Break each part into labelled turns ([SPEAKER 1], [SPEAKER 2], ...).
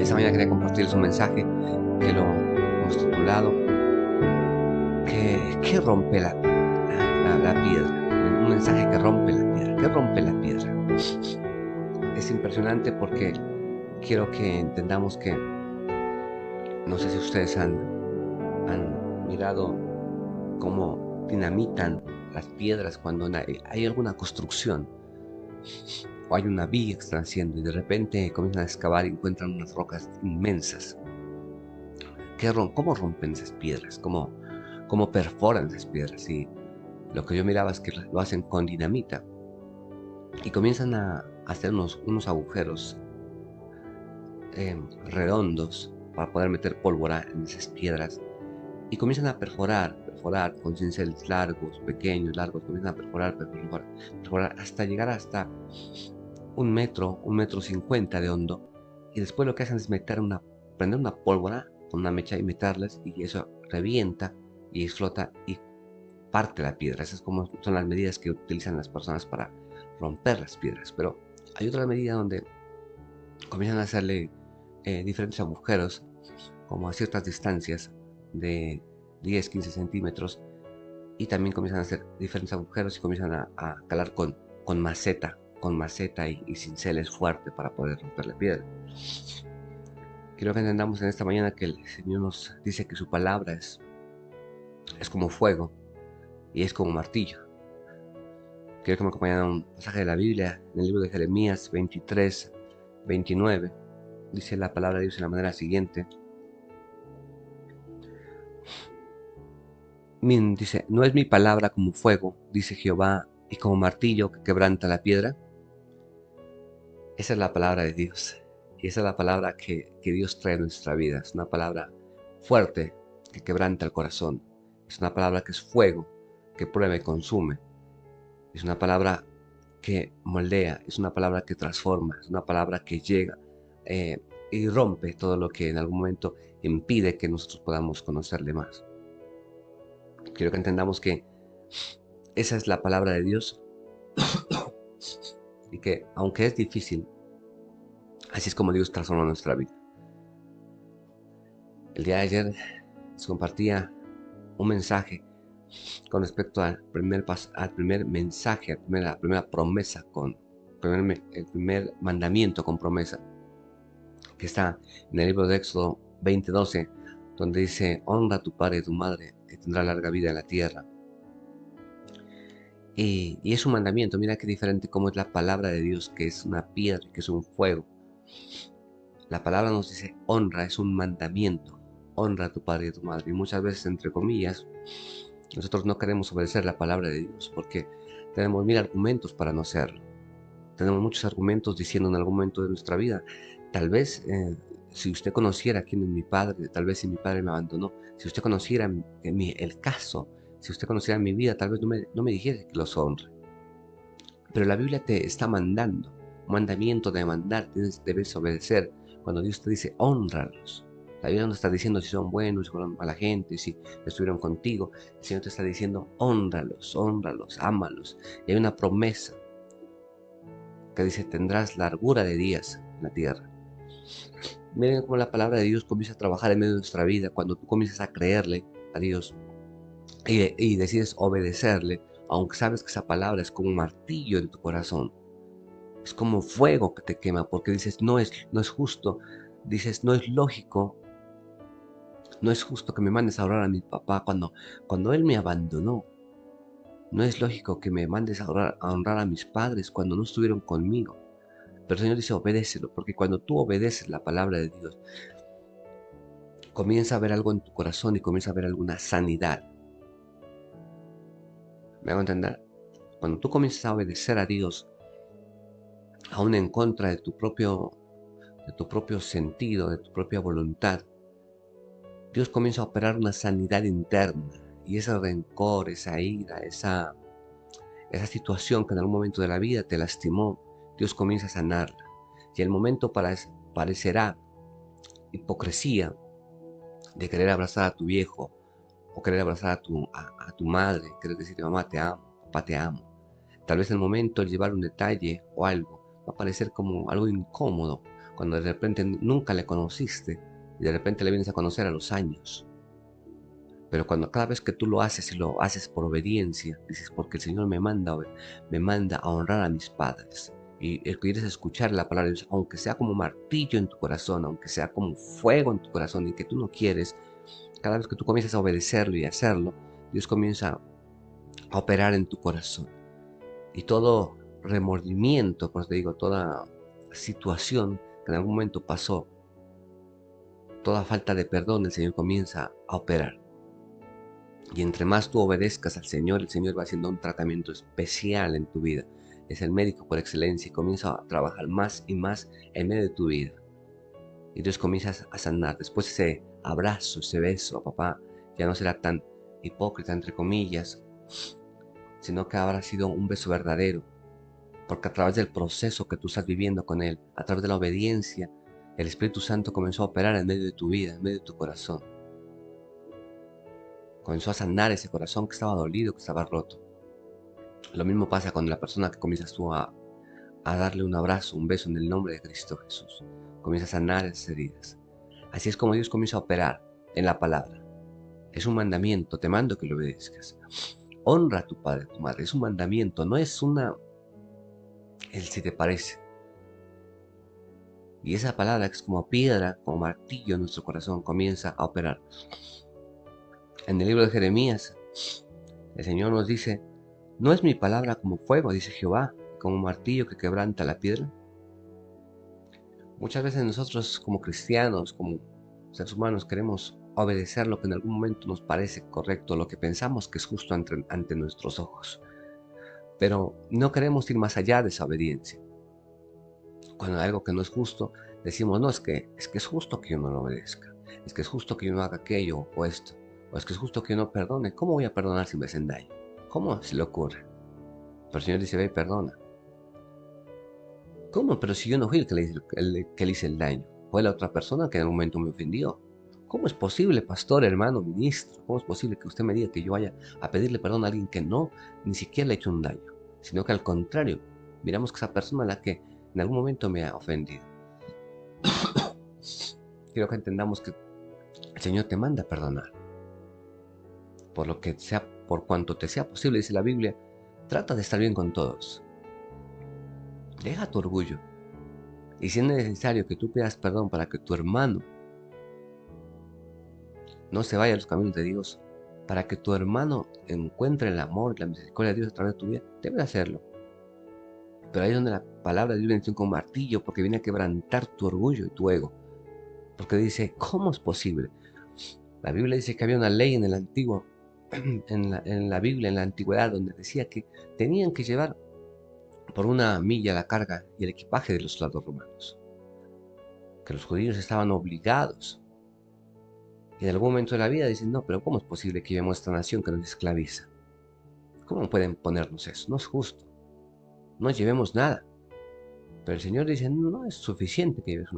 [SPEAKER 1] Esta mañana quería compartirles un mensaje que lo hemos titulado ¿Qué rompe la piedra? Un mensaje que rompe la piedra. ¿Qué rompe la piedra? Es impresionante porque quiero que entendamos que, no sé si ustedes han mirado cómo dinamitan las piedras cuando hay alguna construcción o hay una vía que están haciendo y de repente comienzan a excavar y encuentran unas rocas inmensas. ¿Cómo rompen esas piedras? ¿Cómo perforan esas piedras? Y lo que yo miraba es que lo hacen con dinamita y comienzan a hacer unos agujeros redondos para poder meter pólvora en esas piedras y comienzan a perforar con cinceles largos, pequeños, largos, comienzan a perforar hasta llegar hasta 1 metro, 1,50 metros de hondo, y después lo que hacen es prender una pólvora con una mecha y meterlas, y eso revienta y explota y parte la piedra. Esas son las medidas que utilizan las personas para romper las piedras. Pero hay otra medida donde comienzan a hacerle diferentes agujeros, como a ciertas distancias de 10, 15 centímetros, y también comienzan a hacer diferentes agujeros y comienzan a calar con maceta y cinceles fuerte para poder romper la piedra. Quiero que entendamos en esta mañana que el Señor nos dice que su palabra es como fuego y es como martillo. Quiero que me acompañen a un pasaje de la Biblia, en el libro de Jeremías 23, 29. Dice la palabra de Dios de la manera siguiente. Dice, ¿no es mi palabra como fuego, dice Jehová, y como martillo que quebranta la piedra? Esa es la palabra de Dios. Y esa es la palabra que Dios trae a nuestra vida. Es una palabra fuerte que quebranta el corazón. Es una palabra que es fuego, que prueba y consume. Es una palabra que moldea, es una palabra que transforma, es una palabra que llega y rompe todo lo que en algún momento impide que nosotros podamos conocerle más. Quiero que entendamos que esa es la palabra de Dios y que aunque es difícil, así es como Dios transforma nuestra vida. El día de ayer les compartía un mensaje con respecto al primer mensaje, la primera promesa, el primer mandamiento con promesa, que está en el libro de Éxodo 20:12, donde dice, honra a tu padre y a tu madre, y tendrá larga vida en la tierra. Y es un mandamiento. Mira qué diferente cómo es la palabra de Dios, que es una piedra, que es un fuego. La palabra nos dice honra, es un mandamiento. Honra a tu padre y a tu madre. Y muchas veces, entre comillas, nosotros no queremos obedecer la palabra de Dios porque tenemos 1000 argumentos para no hacerlo. Tenemos muchos argumentos diciendo en algún momento de nuestra vida, tal vez si usted conociera quién es mi padre, tal vez si mi padre me abandonó, si usted conociera el caso, si usted conociera mi vida, tal vez no me dijera que los honre. Pero la Biblia te está mandando, un mandamiento de mandar, debes obedecer. Cuando Dios te dice, honralos. La Biblia no está diciendo si son buenos, si son mala gente, si estuvieron contigo. El Señor te está diciendo, honralos, ámalos. Y hay una promesa que dice, tendrás largura de días en la tierra. Miren cómo la palabra de Dios comienza a trabajar en medio de nuestra vida. Cuando tú comienzas a creerle a Dios y decides obedecerle, aunque sabes que esa palabra es como un martillo en tu corazón. Es como fuego que te quema, porque dices, no es justo, dices, no es lógico, no es justo que me mandes a orar a mi papá cuando él me abandonó. No es lógico que me mandes a honrar a mis padres cuando no estuvieron conmigo. Pero el Señor dice, obedécelo, porque cuando tú obedeces la palabra de Dios, comienza a ver algo en tu corazón y comienza a ver alguna sanidad. ¿Me hago entender? Cuando tú comienzas a obedecer a Dios, aún en contra de tu propio sentido, de tu propia voluntad, Dios comienza a operar una sanidad interna y ese rencor, esa ira, esa situación que en algún momento de la vida te lastimó, Dios comienza a sanarla. Y el momento parecerá hipocresía de querer abrazar a tu viejo o querer abrazar a tu madre, querer decirle, mamá te amo, papá te amo. Tal vez el momento, el llevar un detalle o algo, va a parecer como algo incómodo cuando de repente nunca le conociste y de repente le vienes a conocer a los años. Pero cuando cada vez que tú lo haces y lo haces por obediencia, dices, porque el Señor me manda a honrar a mis padres. Y quieres escuchar la palabra de Dios, aunque sea como martillo en tu corazón, aunque sea como fuego en tu corazón y que tú no quieres, cada vez que tú comienzas a obedecerlo y a hacerlo, Dios comienza a operar en tu corazón. Y todo remordimiento, pues te digo, toda situación que en algún momento pasó, toda falta de perdón, el Señor comienza a operar. Y entre más tú obedezcas al Señor, el Señor va haciendo un tratamiento especial en tu vida. Es el médico por excelencia y comienza a trabajar más y más en medio de tu vida. Y Dios comienza a sanar. Después ese abrazo, ese beso, papá, ya no será tan hipócrita, entre comillas, sino que habrá sido un beso verdadero. Porque a través del proceso que tú estás viviendo con Él, a través de la obediencia, el Espíritu Santo comenzó a operar en medio de tu vida, en medio de tu corazón. Comenzó a sanar ese corazón que estaba dolido, que estaba roto. Lo mismo pasa con la persona que comienzas tú a darle un abrazo, un beso en el nombre de Cristo Jesús. Comienza a sanar esas heridas. Así es como Dios comienza a operar en la palabra. Es un mandamiento, te mando que lo obedezcas. Honra a tu padre, a tu madre. Es un mandamiento, no es el si te parece. Y esa palabra que es como piedra, como martillo en nuestro corazón, comienza a operar. En el libro de Jeremías, el Señor nos dice, no es mi palabra como fuego, dice Jehová, como martillo que quebranta la piedra. Muchas veces nosotros como cristianos, como seres humanos, queremos obedecer lo que en algún momento nos parece correcto, lo que pensamos que es justo ante nuestros ojos. Pero no queremos ir más allá de esa obediencia. Cuando hay algo que no es justo, decimos, no, es que es justo que yo no lo obedezca. Es que es justo que yo no haga aquello o esto. O es que es justo que yo no perdone. ¿Cómo voy a perdonar si me hacen daño? ¿Cómo se le ocurre? Pero el Señor dice, ve y perdona. ¿Cómo? Pero si yo no fui el que le hice el daño. Fue la otra persona que en algún momento me ofendió. ¿Cómo es posible, pastor, hermano, ministro? ¿Cómo es posible que usted me diga que yo vaya a pedirle perdón a alguien que no, ni siquiera le ha hecho un daño? Sino que al contrario, miramos que esa persona es la que en algún momento me ha ofendido. Quiero que entendamos que el Señor te manda a perdonar. Por cuanto te sea posible, dice la Biblia, trata de estar bien con todos. Deja tu orgullo. Y si es necesario que tú pidas perdón para que tu hermano no se vaya a los caminos de Dios, para que tu hermano encuentre el amor y la misericordia de Dios a través de tu vida, debe hacerlo. Pero ahí es donde la palabra de Dios viene con martillo, porque viene a quebrantar tu orgullo y tu ego. Porque dice, ¿cómo es posible? La Biblia dice que había una ley en el antiguo, en la Biblia, en la antigüedad, donde decía que tenían que llevar por una milla la carga y el equipaje de los soldados romanos. Que los judíos estaban obligados. Y en algún momento de la vida dicen, no, pero ¿cómo es posible que llevemos esta nación que nos esclaviza? ¿Cómo pueden ponernos eso? No es justo. No llevemos nada. Pero el Señor dice, no es suficiente que lleves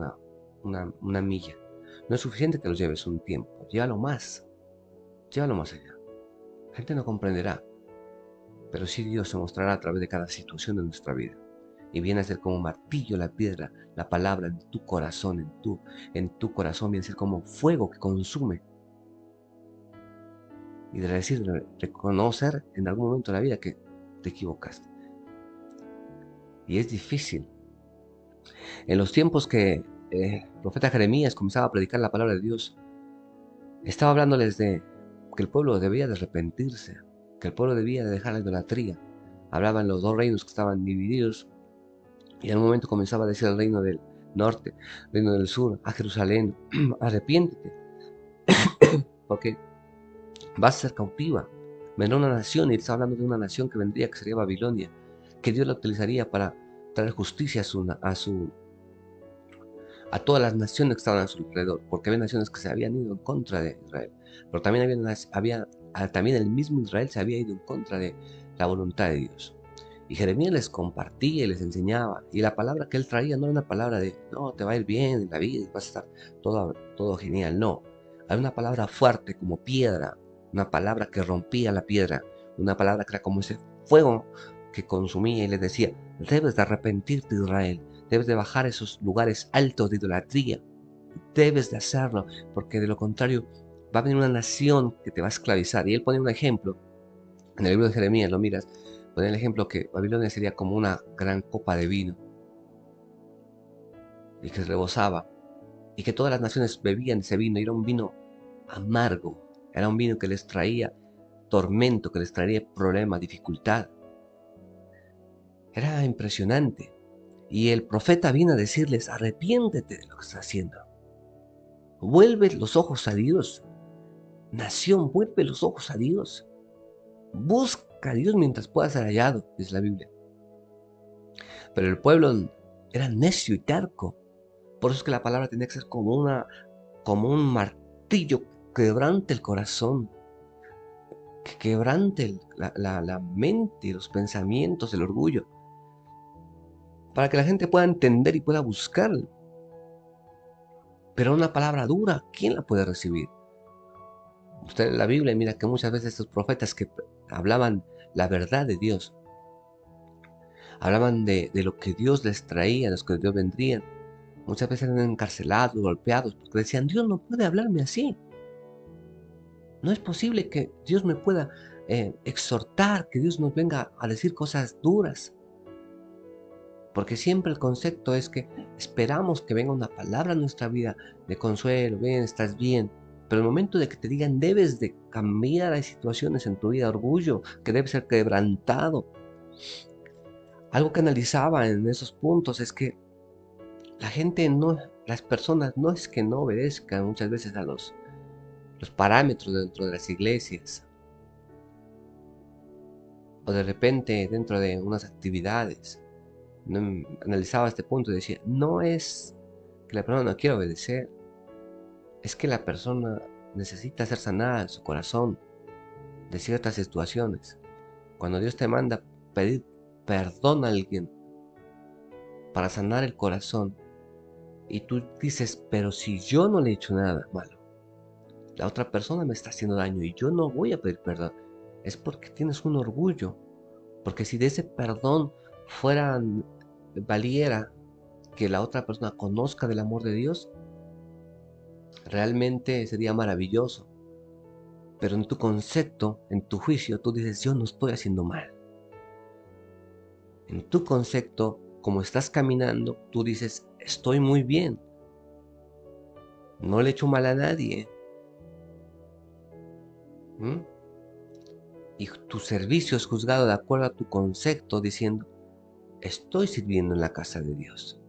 [SPEAKER 1] una milla. No es suficiente que los lleves un tiempo. Llévalo más. Llévalo más allá. La gente no comprenderá. Pero sí Dios se mostrará a través de cada situación de nuestra vida. Y viene a ser como martillo la piedra, la palabra en tu corazón, en tu corazón viene a ser como fuego que consume. Y de decir, reconocer en algún momento de la vida que te equivocaste. Y es difícil. En los tiempos que el profeta Jeremías comenzaba a predicar la palabra de Dios, estaba hablándoles de que el pueblo debía de arrepentirse, que el pueblo debía de dejar la idolatría. Hablaban los dos reinos que estaban divididos y en un momento comenzaba a decir al reino del norte, reino del sur, a Jerusalén, arrepiéntete, porque vas a ser cautiva. Vendrá una nación, y él está hablando de una nación que vendría, que sería Babilonia, que Dios la utilizaría para traer justicia a todas las naciones que estaban a su alrededor, porque había naciones que se habían ido en contra de Israel, pero también el mismo Israel se había ido en contra de la voluntad de Dios. Y Jeremías les compartía y les enseñaba, y la palabra que él traía no era una palabra de, no, te va a ir bien en la vida y vas a estar todo genial, no. Era una palabra fuerte como piedra, una palabra que rompía la piedra, una palabra que era como ese fuego que consumía y les decía, debes de arrepentirte, Israel, Debes de bajar esos lugares altos de idolatría. Debes de hacerlo, porque de lo contrario va a venir una nación que te va a esclavizar. Y él pone un ejemplo, en el libro de Jeremías, lo miras, pone el ejemplo que Babilonia sería como una gran copa de vino y que rebosaba, y que todas las naciones bebían ese vino, y era un vino amargo, era un vino que les traía tormento, que les traería problemas, dificultad. Era impresionante. Y el profeta viene a decirles, arrepiéntete de lo que estás haciendo. Vuelve los ojos a Dios. Nación, vuelve los ojos a Dios. Busca a Dios mientras pueda ser hallado, dice la Biblia. Pero el pueblo era necio y terco. Por eso es que la palabra tenía que ser como un martillo que quebrante el corazón, que quebrante la mente, los pensamientos, el orgullo, para que la gente pueda entender y pueda buscarlo. Pero una palabra dura, ¿quién la puede recibir? Usted en la Biblia mira que muchas veces estos profetas que hablaban la verdad de Dios, hablaban de lo que Dios les traía, los que Dios vendrían, muchas veces eran encarcelados, golpeados, porque decían, Dios no puede hablarme así. No es posible que Dios me pueda exhortar, que Dios nos venga a decir cosas duras. Porque siempre el concepto es que esperamos que venga una palabra a nuestra vida de consuelo, bien, estás bien. Pero el momento de que te digan debes de cambiar, hay situaciones en tu vida, orgullo, que debe ser quebrantado. Algo que analizaba en esos puntos es que la gente no, las personas no es que no obedezcan muchas veces a los parámetros dentro de las iglesias. O de repente dentro de unas actividades. Analizaba este punto y decía, no es que la persona no quiera obedecer, es que la persona necesita ser sanada en su corazón de ciertas situaciones. Cuando Dios te manda pedir perdón a alguien para sanar el corazón, y tú dices, pero si yo no le he hecho nada malo, la otra persona me está haciendo daño y yo no voy a pedir perdón, es porque tienes un orgullo. Porque si de ese perdón valiera que la otra persona conozca del amor de Dios, realmente sería maravilloso. Pero en tu concepto, en tu juicio, tú dices, yo no estoy haciendo mal. En tu concepto, como estás caminando, tú dices, estoy muy bien. No le he hecho mal a nadie. ¿Mm? Y tu servicio es juzgado de acuerdo a tu concepto, diciendo, estoy sirviendo en la casa de Dios.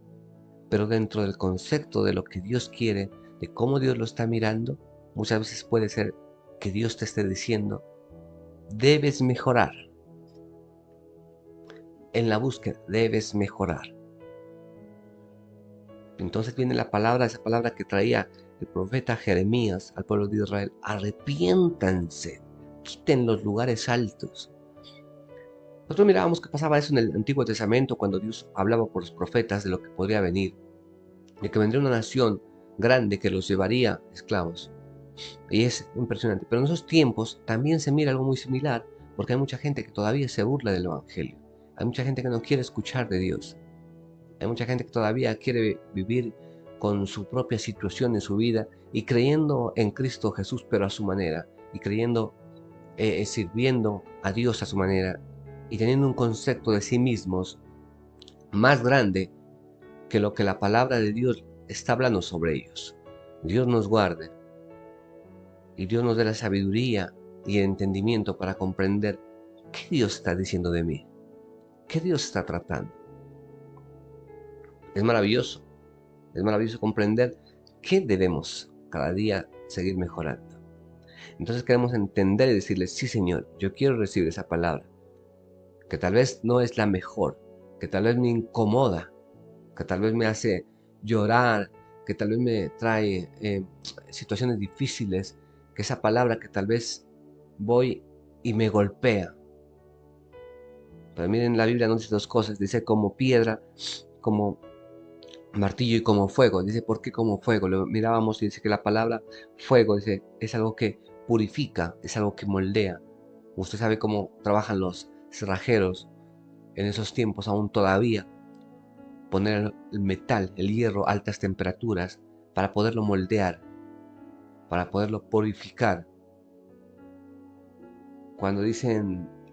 [SPEAKER 1] Pero dentro del concepto de lo que Dios quiere, de cómo Dios lo está mirando, muchas veces puede ser que Dios te esté diciendo, debes mejorar. En la búsqueda, debes mejorar. Entonces viene la palabra, esa palabra que traía el profeta Jeremías al pueblo de Israel, arrepiéntanse, quiten los lugares altos. Nosotros mirábamos que pasaba eso en el Antiguo Testamento cuando Dios hablaba por los profetas de lo que podría venir, de que vendría una nación grande que los llevaría esclavos. Y es impresionante. Pero en esos tiempos también se mira algo muy similar, porque hay mucha gente que todavía se burla del Evangelio. Hay mucha gente que no quiere escuchar de Dios. Hay mucha gente que todavía quiere vivir con su propia situación en su vida y creyendo en Cristo Jesús, pero a su manera. Y creyendo, sirviendo a Dios a su manera. Y teniendo un concepto de sí mismos más grande que lo que la palabra de Dios está hablando sobre ellos. Dios nos guarde. Y Dios nos dé la sabiduría y el entendimiento para comprender qué Dios está diciendo de mí, qué Dios está tratando. Es maravilloso comprender qué debemos cada día seguir mejorando. Entonces queremos entender y decirle, sí Señor, yo quiero recibir esa palabra, que tal vez no es la mejor, que tal vez me incomoda, que tal vez me hace llorar, que tal vez me trae situaciones difíciles, que esa palabra que tal vez voy y me golpea. Pero miren, la Biblia nos dice dos cosas, dice como piedra, como martillo y como fuego. Dice, ¿por qué como fuego? Lo mirábamos y dice que la palabra fuego dice, es algo que purifica, es algo que moldea. Usted sabe cómo trabajan los cerrajeros en esos tiempos aún todavía. poner el metal, el hierro a altas temperaturas para poderlo moldear, para poderlo purificar. Cuando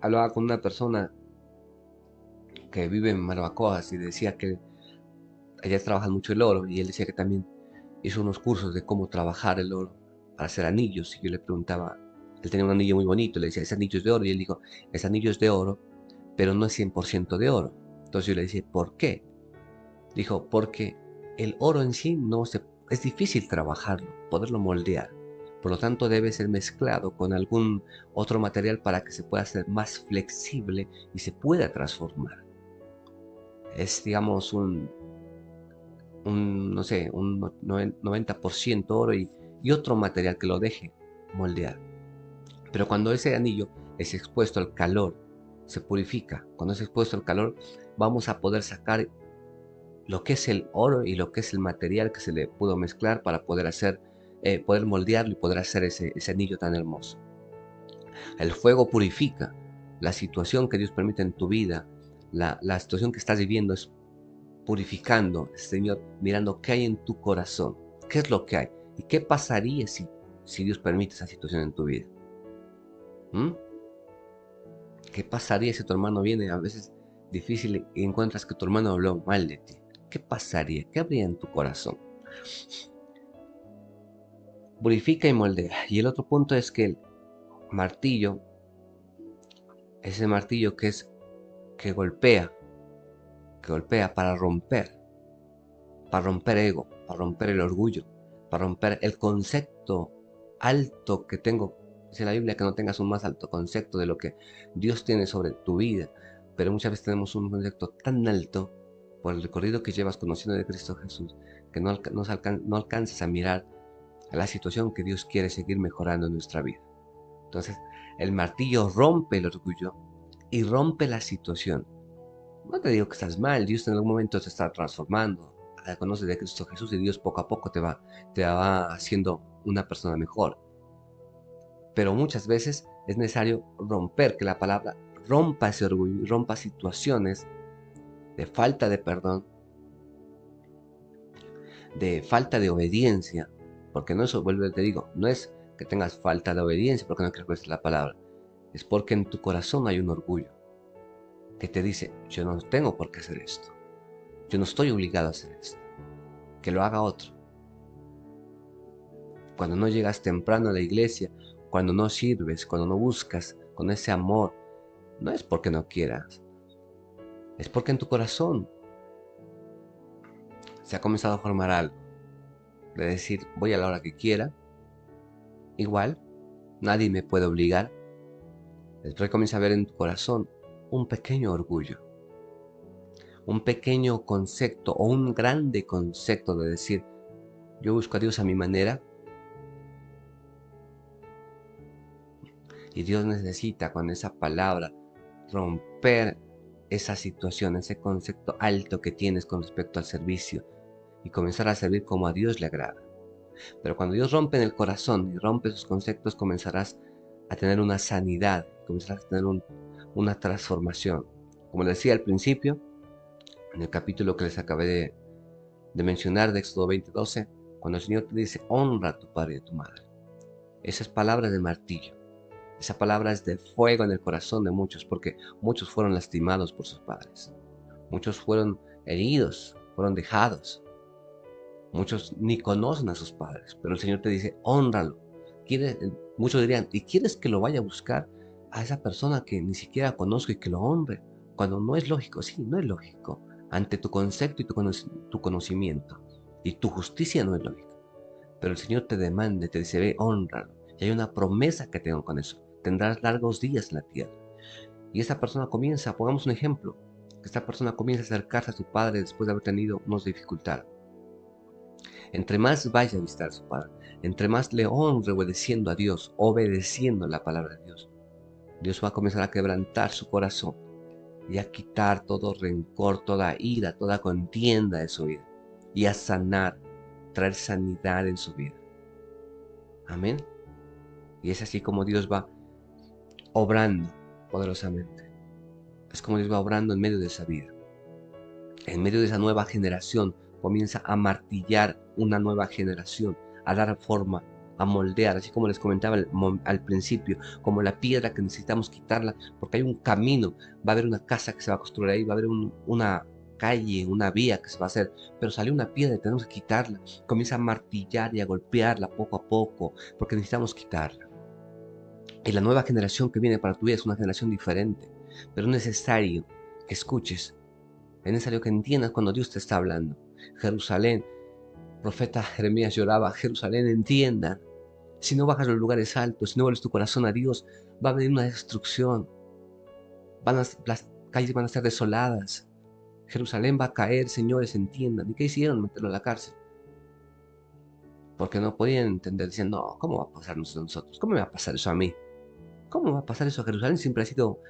[SPEAKER 1] hablaba con una persona que vive en Barbacoas y decía que allá trabajan mucho el oro, y él decía que también hizo unos cursos de cómo trabajar el oro para hacer anillos. Y yo le preguntaba, él tenía un anillo muy bonito, le decía, ese anillo es de oro, y él dijo, ese anillo es de oro, pero no es 100% de oro. Entonces yo le decía, ¿por qué? Dijo, porque el oro en sí es difícil trabajarlo, poderlo moldear. Por lo tanto, debe ser mezclado con algún otro material para que se pueda hacer más flexible y se pueda transformar. Es, digamos, no sé, un 90% oro y otro material que lo deje moldear. Pero cuando ese anillo es expuesto al calor, se purifica. Cuando es expuesto al calor, vamos a poder sacar lo que es el oro y lo que es el material que se le pudo mezclar para poder moldearlo y poder hacer ese anillo tan hermoso. El fuego purifica. La situación que Dios permite en tu vida, la situación que estás viviendo es purificando, Señor, mirando qué hay en tu corazón, qué es lo que hay y qué pasaría si Dios permite esa situación en tu vida. ¿Mm? ¿Qué pasaría si tu hermano viene a veces difícil y encuentras que tu hermano habló mal de ti? ¿Qué pasaría? ¿Qué habría en tu corazón? Purifica y moldea. Y el otro punto es que el martillo, ese martillo que golpea para romper ego, para romper el orgullo, para romper el concepto alto que tengo. Dice la Biblia que no tengas un más alto concepto de lo que Dios tiene sobre tu vida, pero muchas veces tenemos un concepto tan alto por el recorrido que llevas conociendo de Cristo Jesús, que no alcanzas a mirar a la situación que Dios quiere seguir mejorando en nuestra vida. Entonces, el martillo rompe el orgullo y rompe la situación. No te digo que estás mal, Dios en algún momento te está transformando. Conoces de Cristo Jesús y Dios poco a poco te va haciendo una persona mejor. Pero muchas veces es necesario romper, que la palabra rompa ese orgullo y rompa situaciones de falta de perdón, de falta de obediencia. Porque no eso, vuelvo te digo, no es que tengas falta de obediencia porque no crees la palabra. Es porque en tu corazón hay un orgullo que te dice, yo no tengo por qué hacer esto. Yo no estoy obligado a hacer esto. Que lo haga otro. Cuando no llegas temprano a la iglesia, cuando no sirves, cuando no buscas con ese amor, no es porque no quieras, es porque en tu corazón se ha comenzado a formar algo, de decir, voy a la hora que quiera, igual, nadie me puede obligar. Después comienza a ver en tu corazón un pequeño orgullo, un pequeño concepto o un grande concepto de decir, yo busco a Dios a mi manera, y Dios necesita con esa palabra romper esa situación, ese concepto alto que tienes con respecto al servicio y comenzar a servir como a Dios le agrada. Pero cuando Dios rompe en el corazón y rompe esos conceptos, comenzarás a tener una sanidad, comenzarás a tener una transformación. Como les decía al principio, en el capítulo que les acabé de mencionar de Éxodo 20:12, cuando el Señor te dice, honra a tu padre y a tu madre. Esas palabras de martillo. Esa palabra es de fuego en el corazón de muchos, porque muchos fueron lastimados por sus padres. Muchos fueron heridos, fueron dejados. Muchos ni conocen a sus padres, pero el Señor te dice, hónralo. Muchos dirían, ¿y quieres que lo vaya a buscar a esa persona que ni siquiera conozco y que lo honre? Cuando no es lógico, sí, no es lógico. Ante tu concepto y tu conocimiento y tu justicia no es lógico. Pero el Señor te demanda, te dice, ve, hónralo. Y hay una promesa que tengo con eso. Tendrás largos días en la tierra. Y esa persona comienza, pongamos un ejemplo, que esta persona comienza a acercarse a su padre después de haber tenido unas dificultades. Entre más vaya a visitar a su padre, entre más le honre obedeciendo a Dios, obedeciendo la palabra de Dios, Dios va a comenzar a quebrantar su corazón y a quitar todo rencor, toda ira, toda contienda de su vida y a sanar, traer sanidad en su vida. Amén. Y es así como Dios va obrando poderosamente. Es como Dios va obrando en medio de esa vida. En medio de esa nueva generación, comienza a martillar una nueva generación, a dar forma, a moldear, así como les comentaba al principio, como la piedra que necesitamos quitarla, porque hay un camino, va a haber una casa que se va a construir ahí, va a haber una calle, una vía que se va a hacer, pero salió una piedra y tenemos que quitarla. Comienza a martillar y a golpearla poco a poco, porque necesitamos quitarla. Y la nueva generación que viene para tu vida es una generación diferente, pero es necesario que escuches, es necesario que entiendas cuando Dios te está hablando. Jerusalén, profeta Jeremías lloraba, Jerusalén, entienda, si no bajas los lugares altos, si no vuelves tu corazón a Dios, va a venir una destrucción, las calles van a estar desoladas, Jerusalén va a caer, señores, entiendan. ¿Y qué hicieron? Meterlo a la cárcel. Porque no podían entender, decían, no, ¿cómo va a pasarnos a nosotros? ¿Cómo me va a pasar eso a mí? ¿Cómo va a pasar eso a Jerusalén? Siempre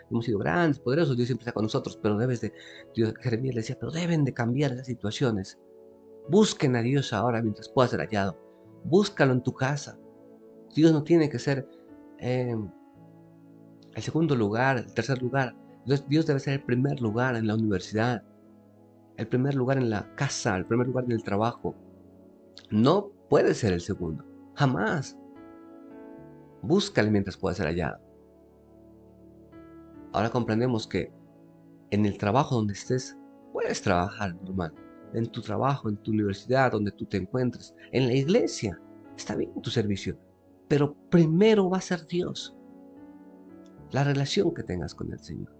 [SPEAKER 1] hemos sido grandes, poderosos, Dios siempre está con nosotros, pero Jeremías le decía, pero deben de cambiar esas situaciones. Busquen a Dios ahora mientras pueda ser hallado. Búscalo en tu casa. Dios no tiene que ser el segundo lugar, el tercer lugar. Dios debe ser el primer lugar en la universidad, el primer lugar en la casa, el primer lugar en el trabajo. No puede ser el segundo, jamás. Búscale mientras pueda ser hallado. Ahora comprendemos que en el trabajo donde estés, puedes trabajar normal. En tu trabajo, en tu universidad, donde tú te encuentres, en la iglesia, está bien tu servicio, pero primero va a ser Dios, la relación que tengas con el Señor.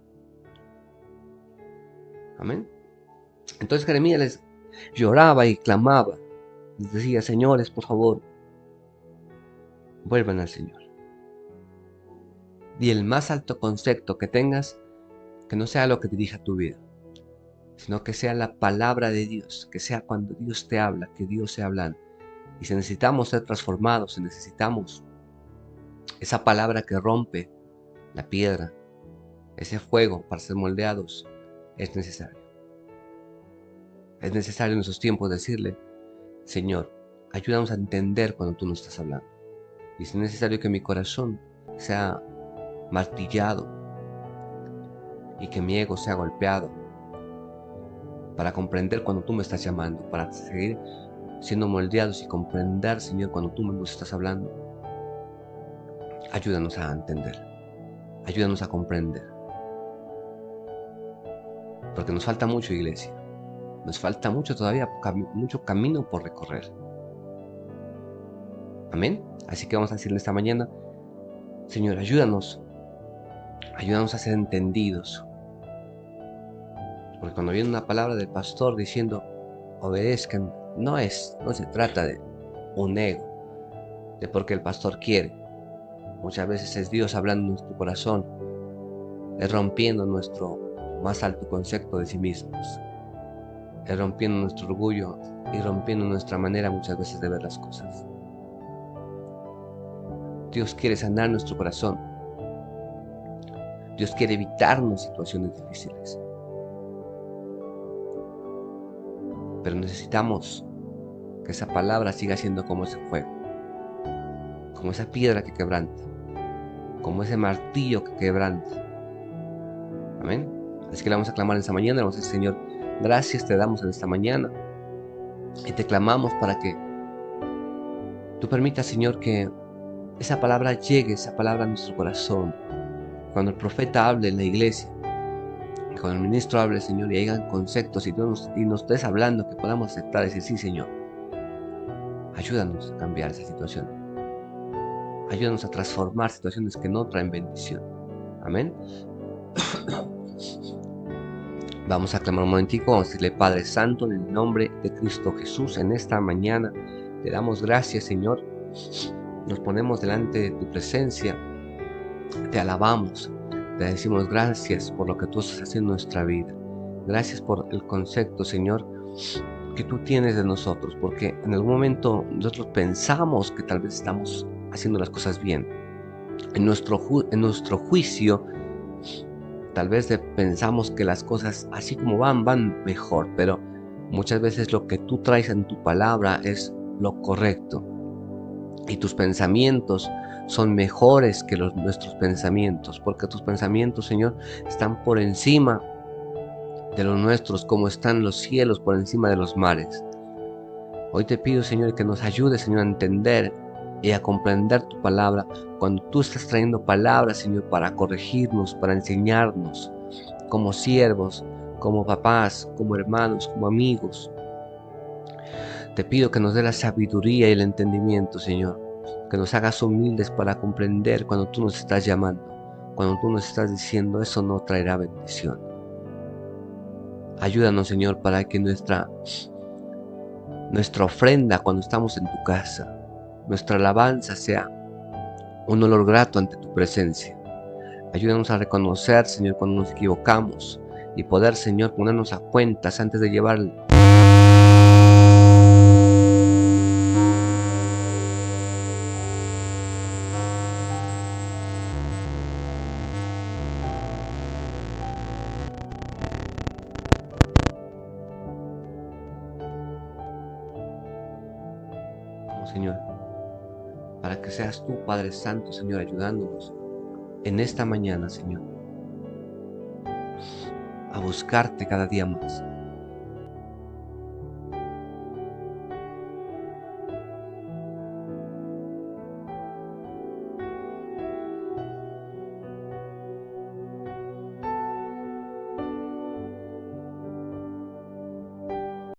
[SPEAKER 1] Amén. Entonces Jeremías les lloraba y clamaba, les decía, señores, por favor, vuelvan al Señor. Y el más alto concepto que tengas, que no sea lo que dirija tu vida, sino que sea la palabra de Dios, que sea cuando Dios te habla, que Dios sea hablando. Y si necesitamos ser transformados, si necesitamos esa palabra que rompe la piedra, ese fuego para ser moldeados, es necesario. Es necesario en esos tiempos decirle, Señor, ayúdanos a entender cuando tú nos estás hablando. Y si es necesario que mi corazón sea martillado y que mi ego sea golpeado para comprender cuando tú me estás llamando, para seguir siendo moldeados y comprender, Señor, cuando tú nos estás hablando. Ayúdanos a entender, ayúdanos a comprender. Porque nos falta mucho, iglesia. Nos falta mucho todavía, mucho camino por recorrer. Amén. Así que vamos a decirle esta mañana, Señor, ayúdanos a ser entendidos. Porque cuando viene una palabra del pastor diciendo, obedezcan, no se trata de un ego, de porque el pastor quiere. Muchas veces es Dios hablando en nuestro corazón, es rompiendo nuestro más alto concepto de sí mismos, es rompiendo nuestro orgullo y rompiendo nuestra manera muchas veces de ver las cosas. Dios quiere sanar nuestro corazón. Dios quiere evitarnos situaciones difíciles. Pero necesitamos que esa palabra siga siendo como ese fuego, como esa piedra que quebranta, como ese martillo que quebranta. Amén. Así que le vamos a clamar en esta mañana, le vamos a decir, Señor, gracias te damos en esta mañana y te clamamos para que tú permitas, Señor, que esa palabra llegue, esa palabra a nuestro corazón. Cuando el profeta hable en la iglesia, cuando el ministro hable, Señor, y hagan conceptos y nos estés hablando, que podamos aceptar y decir, sí, Señor, ayúdanos a cambiar esa situación. Ayúdanos a transformar situaciones que no traen bendición. Amén. Vamos a clamar un momentico, vamos a decirle, Padre Santo, en el nombre de Cristo Jesús, en esta mañana te damos gracias, Señor. Nos ponemos delante de tu presencia, te alabamos, te decimos gracias por lo que tú estás haciendo en nuestra vida. Gracias por el concepto, Señor, que tú tienes de nosotros, porque en algún momento nosotros pensamos que tal vez estamos haciendo las cosas bien. En nuestro juicio, tal vez pensamos que las cosas así como van mejor, pero muchas veces lo que tú traes en tu palabra es lo correcto. Y tus pensamientos son mejores que nuestros pensamientos, porque tus pensamientos, Señor, están por encima de los nuestros, como están los cielos por encima de los mares. Hoy te pido, Señor, que nos ayudes, Señor, a entender y a comprender tu palabra cuando tú estás trayendo palabras, Señor, para corregirnos, para enseñarnos, como siervos, como papás, como hermanos, como amigos. Te pido que nos dé la sabiduría y el entendimiento, Señor, que nos hagas humildes para comprender cuando tú nos estás llamando, cuando tú nos estás diciendo eso no traerá bendición. Ayúdanos, Señor, para que nuestra ofrenda cuando estamos en tu casa, nuestra alabanza sea un olor grato ante tu presencia. Ayúdanos a reconocer, Señor, cuando nos equivocamos y poder, Señor, ponernos a cuentas antes de llevar. Señor, para que seas tú, Padre Santo, Señor, ayudándonos en esta mañana, Señor, a buscarte cada día más,